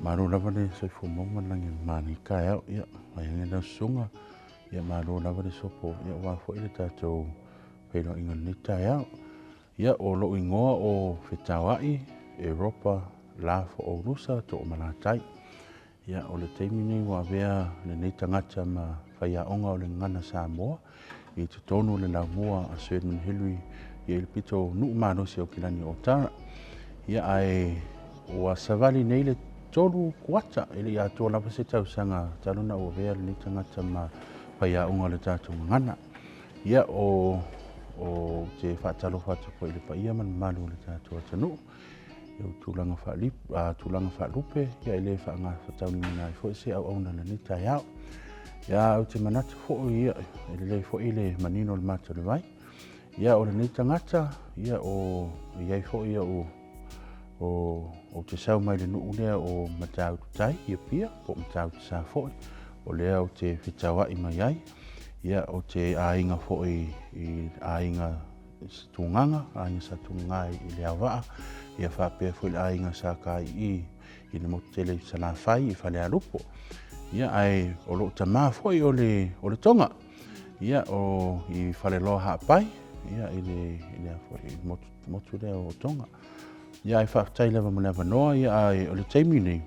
Malo lava le soifo mauma langi mani kai au ia mai ngena sunga ia malo lava le sopo ia wa fo ile tatou pero inga ni tai au ia o lo ingoa o Fetawai Europa la fo o rusa to malatai ia o le teimi nei wa vea le nei tangata ma whaia onga o le ngana Samoa i te tonu le la mua a Sweden Hillary i il pito nu mano si o kilani o tara ia ai wa savali nei le tolu kuata ili ya tō lapa se tau sanga taluna o vea le nei tangata ma whaia onga le tātou ngana ia o te whaatalo whata po ili pa ia man malu le tātou atanu Iau tūlanga whaalupe, ia ele whaanga whatauni mina i fo se au auna na ni tai au. Ia au te manata fo ia, ele le fo ile manino le mata le vai. Ia o le ni tangata, ia o iai fo ia o te sau mai le nuu lea o matau tutai, ia pia, o matau te sa fo o lea o te whitawa i mai ai. Ia o te ainga fo i ainga tunganga, ainga sa tungai i lea waa. Ia whapea fo i ainga sa kai i le motele sa la whai i whale alupo. Ia ai o lo tamā fo i o le tonga. Ia o i whale loa hapai, ia i le motu lea o tonga. Ia ai whaatai lewa mo lewa noa, ia ai o le teimi nei.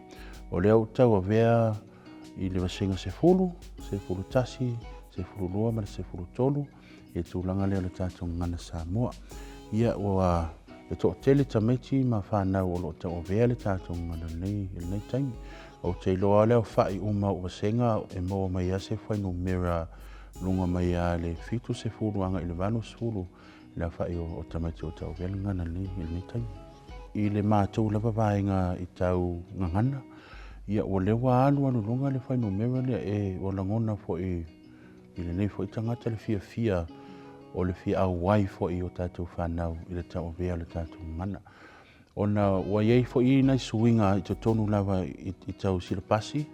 O le au tau a vea i le wasenga se fulu tasi, se fulu lua ma se fulu tolu. E tūlanga leo le tātou ngana Samoa. Ia ua e tō tele tamaiti ma whanau o lo tau o vea le tātou ngana nei taimi. O te loa leo whai uma o wasenga e moa mai a se whainu mera lunga mai a le fitu se fulu anga i le vano se fulu. Lea whai o tamaiti o tau vea le ngana nei taimi. I le mātou lava vaenga i tau ngangana. Ia o lewa alu lunga le whainu mera lea e o langona fo i le nei fo i tangata le fia o le fia au wai fo i o tātou whanau i le tau vea le tātou mana. Ona wa iei fo i nai suinga i te tonu lava i tau silapasi.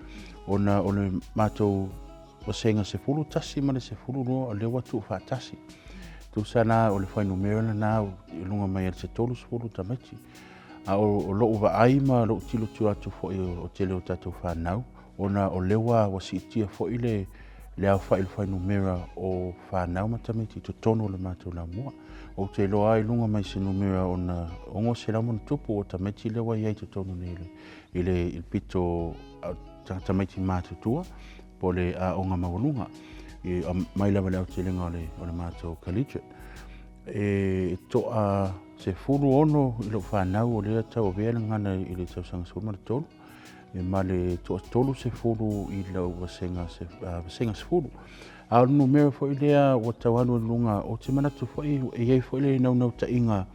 Ona o le mātou wasenga se fulu tasi ma le se fulu roa o le watu whaatasi. Tu sana o le whainu merana nā i lunga mai se tolu se fulu tamaiti. A o lo uwa aima lo tilo tu atu fo i o tele o tātou whanau. Ona o lewa wasi itia fo i le au whainu mera o whanau matamiti to tono le mātou la mua. O te loa ai lunga mai se numera o na ongo se ramon tupu o tamiti lewa iei to tono nele. I le pito tamiti mātutua po le a onga mawalunga. I mai lawa le au te lenga o le mātou collegiate. E toa se furu ono i lo whanau o lea tau o vea ngana i le tau sanga sulu mara tolu. Ma le tolu se fulu i lau wasenga se fulu. A numero fo i lea o tawanu lunga o te manatu fo i iei fo i le nau ta inga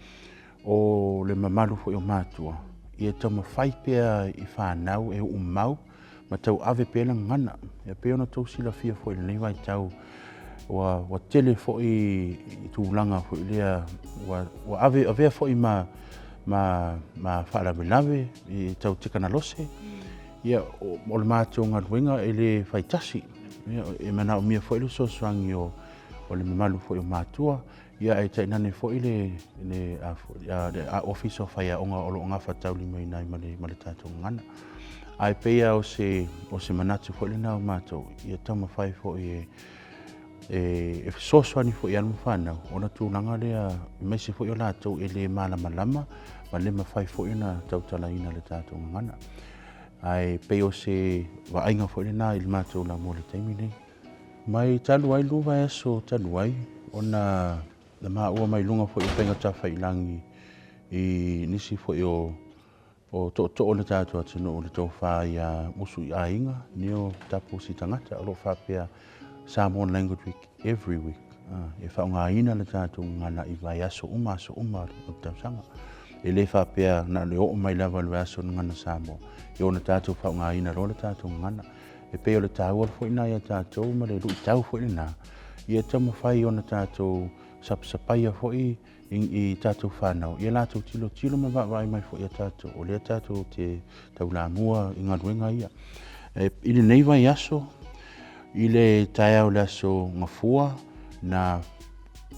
o le mamalu fo i o mātua. I e tau mawhai pia i whanau e umau ma tau ave pēna ngana. E pēona tau sila fia fo i le neiwai tau wa tele fo i tūlanga fo i lea wa avea fo i ma whaalawe i tau tikana lose. Ia o le mātou ngā ruenga e le whaitasi. E mana o mia fo ilu sosuangi o le mamalu fo i o mātua. Ia e tainane fo i le office o whaia onga o lo ngā whatau li mai nai ma le tātou ngana. Ai peia o se manatu fo i le nao mātou. Ia tau mawhai fo i e sosuani fo i anu whanau. Ona tūlanga lea meisi fo i o lātou e le malama ma le mawhai fo i na tautala ina le tātou ngana. Ai peo se wa ainga fo le na il mātou la mo le taimi nei. Mai talu ai luwa e so talu ai. Ona na maa ua mai lunga fo i penga tafa i langi i nisi fo i o to o le tātou atino o le tau wha i a musu i a inga. Nio tapu si tangata o lo whapea Samoan Language Week every week. E wha ngā ina le tātou ngana i vai aso uma o tau sanga. E le whapea na le o mai lava le aso ngana Samoa. E ona tātou whao ngā ina ro le tātou ngana. E peo le tāua fo ina ia tātou ma le rui tau fo ina. Ia tamo whai ona tātou sapaia fo i tātou whanau. Ia lātou tilo ma vai mai fo ia tātou. O lea tātou te tau la mua i ngā ruenga ia. I le nei vai aso, i le tai au le aso ngafua na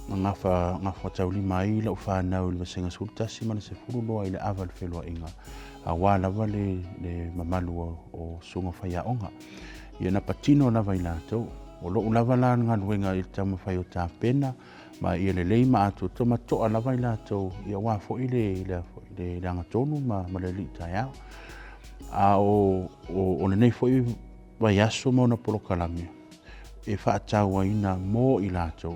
ngafa tau lima i lau whanau i le wasenga sultasi ma le se furu loa i le awa le whelua inga. a wā lava le mamalu o sunga whaiaonga. Ia na patino lava i lātou. O loo lava la ngaluenga i tau mawhai o tā pena, ma ia le leima atu toma toa lava i lātou, ia wā fo i le angatonu ma le li tai au. A o le nei fo i vai aso mo na polokalami. E whaataua ina mō i lātou.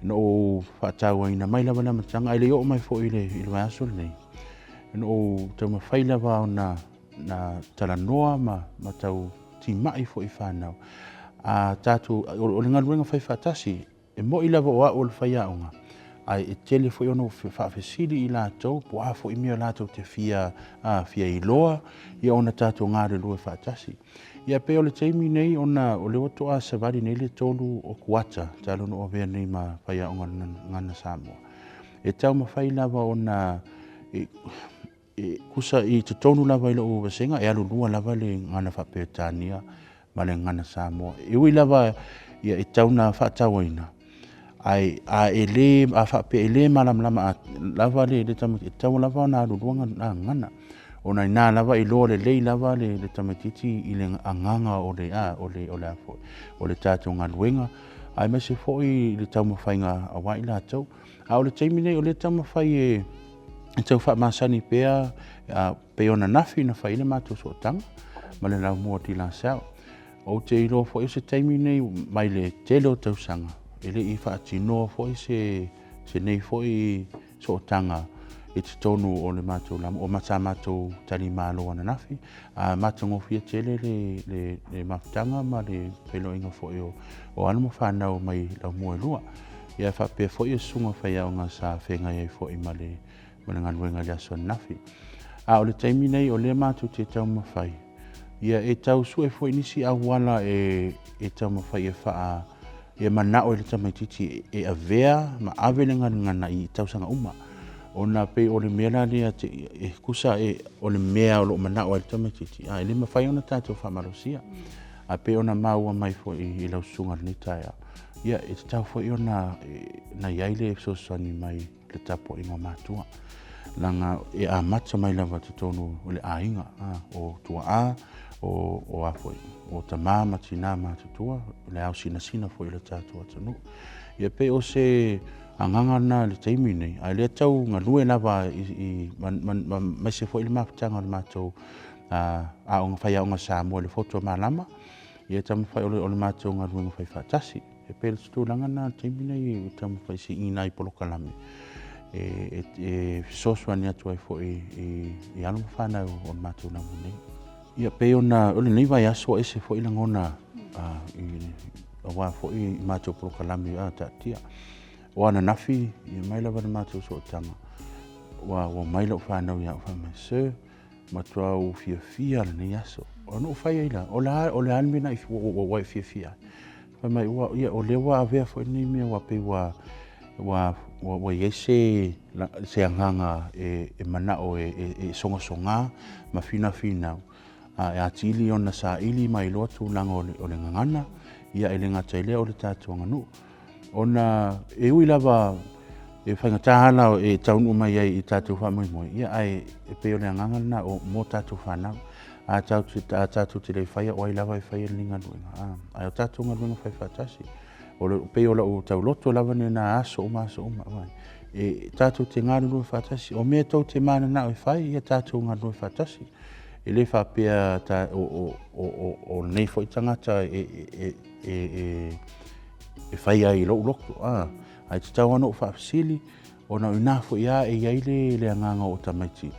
No whaataua ina mai lava na matanga, ai le o mai fo i le vai aso le nei. No tau mawhai lava o na talanoa ma tau ti mai fo i whanau. A tātou, o le ngaruenga whai whaatasi, e mo i lava o a o le whaiaonga. Ai e tele fo i ono whaafesili i lātou, po a fo i mea lātou te fia i loa, ia ona tātou ngāre lua whaatasi. Ia pe o le teimi nei, ona o le oto a savali nei le tolu o kuata, talo no o vea nei ma whaiaonga ngana Samoa. E tau mawhai lava ona kusa i te tonu lava i lo o wasenga, e alu lua lava le ngana whapeotania, ma le ngana Samoa. E ui lava ia e tau na whaatawa ina. Ai a ele a whape ele malam lama lava le tamatiti. E tau lava na alu lua ngana. Ona ina lava i loa le lei lava le tamatiti i le anganga o le afo. O le tātou ngaluenga. Ai mese fo i le tau mawhainga awa i lātou. A o le teimine o le tau mawhai e tau wha masani pea pe ona nafi na whaile mātou so tanga. Ma le lau mua ti la sao. O te ilo fo i se taimi nei mai le telo tau sanga. Ele i wha atinoa fo i se nei fo i so tanga i te tonu o le mātou lamu. O mata mātou tali mālo ana nafi. Mātou ngofia tele le mafutanga ma le pelo inga fo i o anu whanau mai lau mua lua. Ia wha pia fo i sunga whaiaonga sa whenga i fo i ma le nganuenga le aso nafi. O le taimi nei o le mātou te tau mawhai. Ia e tau su e fo inisi a wala e tau mawhai e wha e manao e le tamaititi e avea ma avele ngana i tau sanga uma. Ona pe o le mea lea e kusa o le mea o lo manao e le tamaititi. E le mawhai ona tātou wha marosia. A pe ona maua mai fo i lau sunga ni taia. Ia e tau fo i ona na iaile e sosani mai le tapo inga mātua. Langa e a matsa mai lava te tonu o le ainga o tua a o afoi o ta mama tina ma te tua le au sina foi le tatu atanu ia pe o se anganga na le taimi nei ai le tau ngalue lava i mai se foi le mafutanga le matou a o fai o Samoa le foto malama ia tam fai o le matou ngalue ngai fatasi e pe le stulanga na taimi nei tam fai si ina i polokalame e soswani atu ai foi i anu fana o matou na nei. Ia pe ona o le nei vai aso ese fo i langona i wa fo i mātou polokalami tatia. O ana nafi i mai lava na mātou so tanga. Wa mai lau whanau ia o mai se matua o fia le nei aso. O no whai eila. O le anmina i wai fia. Mai ia o le wa avea fo i nei mea wa pe wa yese se anganga e manao e songa ma fina e atili ona sa ili mai loa tūlanga o le ngangana ia e le ngata i lea o le tātua nganu. Ona e ui lava e whainga tāhala e taunu mai ai i tātua whamoimoi. Ia ai e peo le ngangana o mō tātua whanau. A tātua te rei whaia o ai lava e whaia ni nganuenga. Ai o tātua nganuenga whai whatasi. O le peo la o tau loto lava ni nā aso uma. E tātua te ngarunu whatasi. O mea tau te mana na o whai ia tātua ngarunu whatasi. E le whapea o nei fo i tangata e whai ai loko. Ai te tau ano o whaafisili, o na ina fo ia e iaile le anganga o tamaiti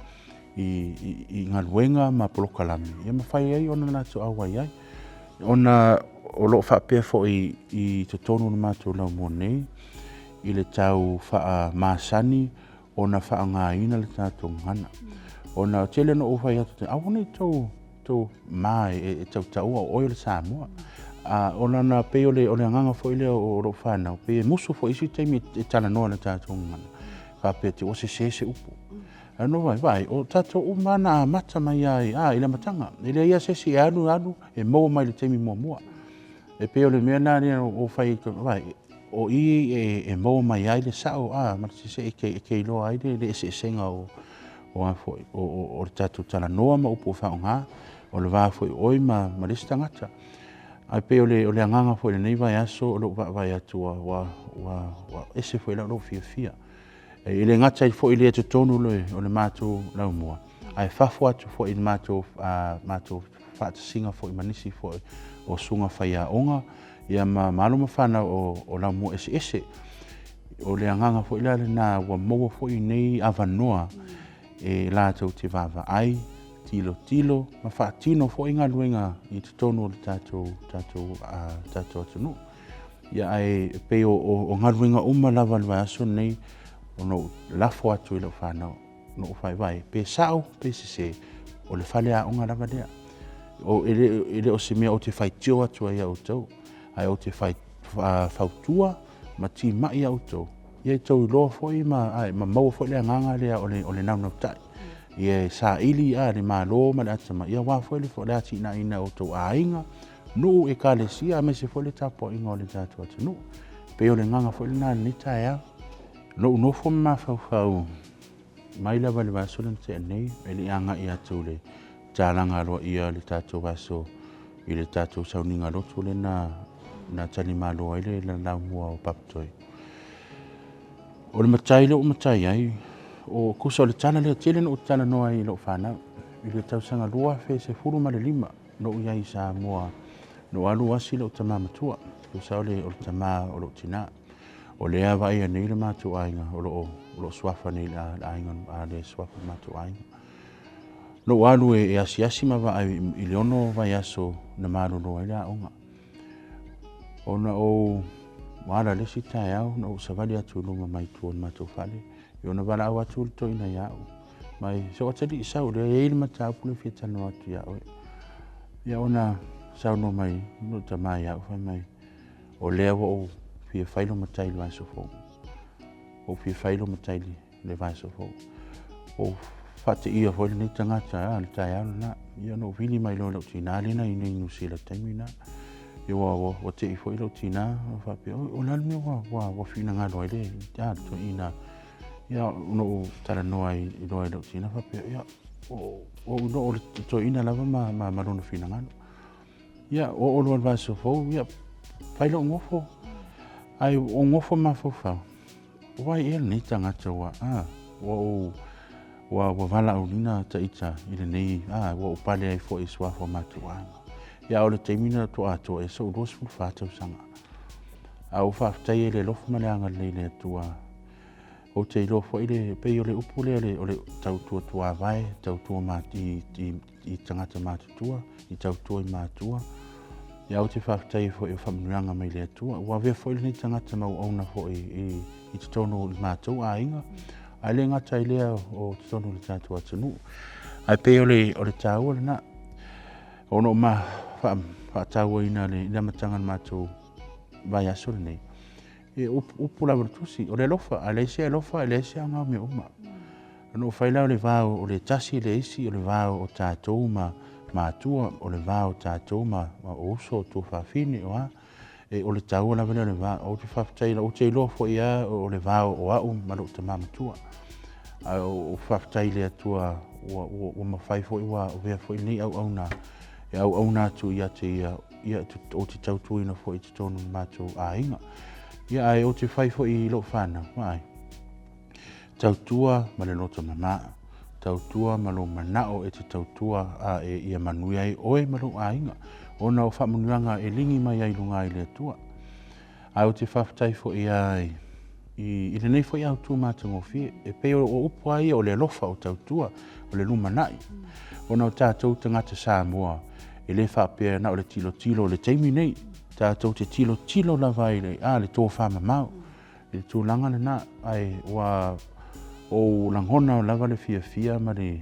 i ngaluenga ma polokalami. Ia ma whai ai ona nātu awa iai. Ona o loo whapea fo i te tonu na mātou lau mua nei, i le tau wha māsani, ona wha ngā ina le tātou ngana. Ona tele no whai atu te awana i tau mai e tau o oio le Samoa. Ona na pe o le anganga fo i leo o ro whanau. Pe musu fo isi teimi e tala noa le tātou ngana. Whapea te o se upo. No vai, o tātou umana a mata mai ai, i le matanga. I le ia sesi e anu, e mau mai le teimi mua. E pe o le mea nāri o whai, vai, o i e mau mai ai le sao, mata se e kei loa ai le se senga o a fo o tatu tala noa ma upo fa nga o le va fo oi ma lista ngata ai pe o le nganga fo le nei vai aso o lo vai atu wa ese fo la lo fia e le ngata i fo ile te tonu o le mato la mo ai fa fo atu fo i mato fa singa fo i manisi fo o sunga faia onga ia malo ma fana o la mo ese o le nganga fo ila na wa mo fo i nei avanoa e la tau te vava ai tilo ma fa tino fo inga luenga i te tonu o le tatou atunu ia ai pe o ngaluenga uma lava le aso nei o no lafo atu i le whanau no fai vai pe sao pe se o le fale a unga lava lea o ele o se mea o te fai tio atu ai au tau ai o te fai fautua ma ti mai au tau ia tau loa foi ma mau foi le nganga lea o le nau tai ia sa ili a le malo ma le atama ia wa foi le foi le ati na ina o tau ainga no e kalesia me se foi le tapo inga o le tatu atunu pe o le nganga foi le na ni taia no fo ma fau mai la vale va solen te nei ele anga ia tule talanga ro ia le tatu vaso i le tatu sauninga ro tule na tali malo ile la mua o paptoi o le matai ai o kusa o le tana le tele no tana no ai lo fana i le tau sanga lua fe se furu ma le lima no ia i sa mua no alu asi lo tama matua kusa o le tama o lo tina o le ava ia nei le matu ainga o lo swafa nei la ainga a le swafa matu ainga no alu e asiasi ma va i le ono vai aso na maru no ia onga ona o wala le sita yao no savali atu lunga mai tuon matu fale yona wala au atu to ina yao mai so o tali sa o le il mata pule fita no atu yao ya ona sa no mai no tama yao fa mai o le o fi failo matai lo so fo o fi failo matai le vai so fo o fate ia fo ni tanga ta al ta yao na ya no vili mai lo tina lina ina inu sila tamina yo o te foi lo tina fa pe o la me wa fina nga lo ile ja to ina ya no tala no ai lo tina fa pe ya o no to ina la ma lo fina nga ya o lo va so fo ya fai lo ngofo ai o ngofo ma fo fa wa el ni tanga wa wa vala unina ta ita ile nei wa pale ai fo iswa fo matua ya o le temina to ato e so dos fu fata sanga au fa tai le lof malanga le tua o te lo fo ile pe yo le upule o le tau tua vai tau tua mati i tangata mati tua i tau tua i matua ya o te fa tai fo e famulanga mai le tua wa ve fo ile tangata mau ona fo i te tono matua ainga ale ngata ile o te tono le tatu atunu ai pe o le tau na ono ma fa tawo ina le matanga matu vai asul nei e upula vertusi o le lofa ale se nga me uma no faila le va o le tasi le isi o le va o tatou matua o le va o tatou ma o so to fa fini o e o le tau la vele le va o te fa taila o te lofo ia o le va o au ma lo te matua o fa taila tua o ma fai fo wa o ve fo ni au na au na tu ia o te tau tuina fo i te tonu matou ainga ia ai o te fai fo i lo fana mai tau tua ma le loto mama tau tua ma lo manao e te tau tua e ia manui ai oe ma lo ainga ona o whamunuanga e lingi mai ai lunga i le tua ai o te whaftai fo i ai i le nei fo i au tu matango fie e pe o upo ai o le lofa o tau tua o le lumanai ona o tātou tangata Samoa e le whapea na o le tilo le teimi nei tātou te tilo la vai le le tō whamamau le tūlanga le na ai wa o langhona o lava le fia ma le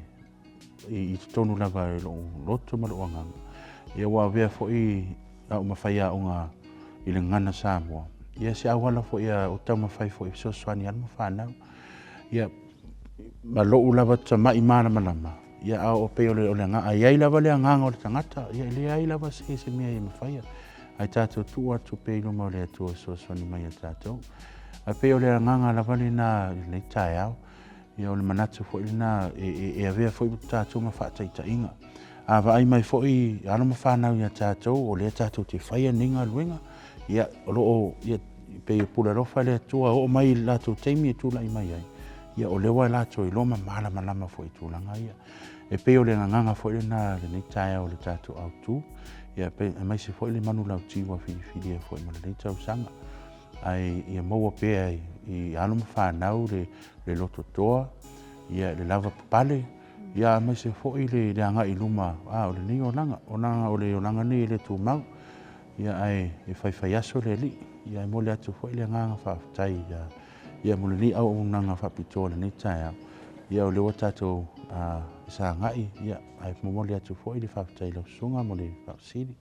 i tonu lava e lo loto ma lo anganga ia wa vea fo i au mawhaia o ngā i le ngana Samoa ia se awala fo ia o tau mawhai fo i so swani alma whanau ia ma lo lava ta mai mana malama ia au o peo le o le ngā ai lava le nganga o le tangata ia le ai lava se mea i mawhaia ai tātou tu atu peilu mau le atua so ni mai a tātou. Ai peo le nganga la vale na le tai au. ia o le manatu foʻi lena e avea foʻi tatou ma faataʻitaʻiga avaai mai foʻi alo ma fanau ia tatou o lea tatou te faia niga aluega ia o loo ia pei pulalofa le atua o mai latou taimi e tulaʻi mai ai ia o le ua latou iloa ma malamalama foʻi tulaga ia e pei o le gagaga foʻi lena lenei taeao o le tatou autū ia pe maise foʻi le manu lautiua filifilia foʻi ma lenei tausaga ai ia maua pea i alo ma fanau le loto toa ia le lava papale ia maise foʻi le agaʻi luma o lenei olaga o le olaga nei le tumau ia ai e faifai aso le alii ia e mole atu foʻi le agaga faafetai ia mo lenei auaunaga faapitoa lenei taeao ia o le ua tatou sa agaʻi ia ae momole atu foʻi le faafetai laususuga mo le faapesili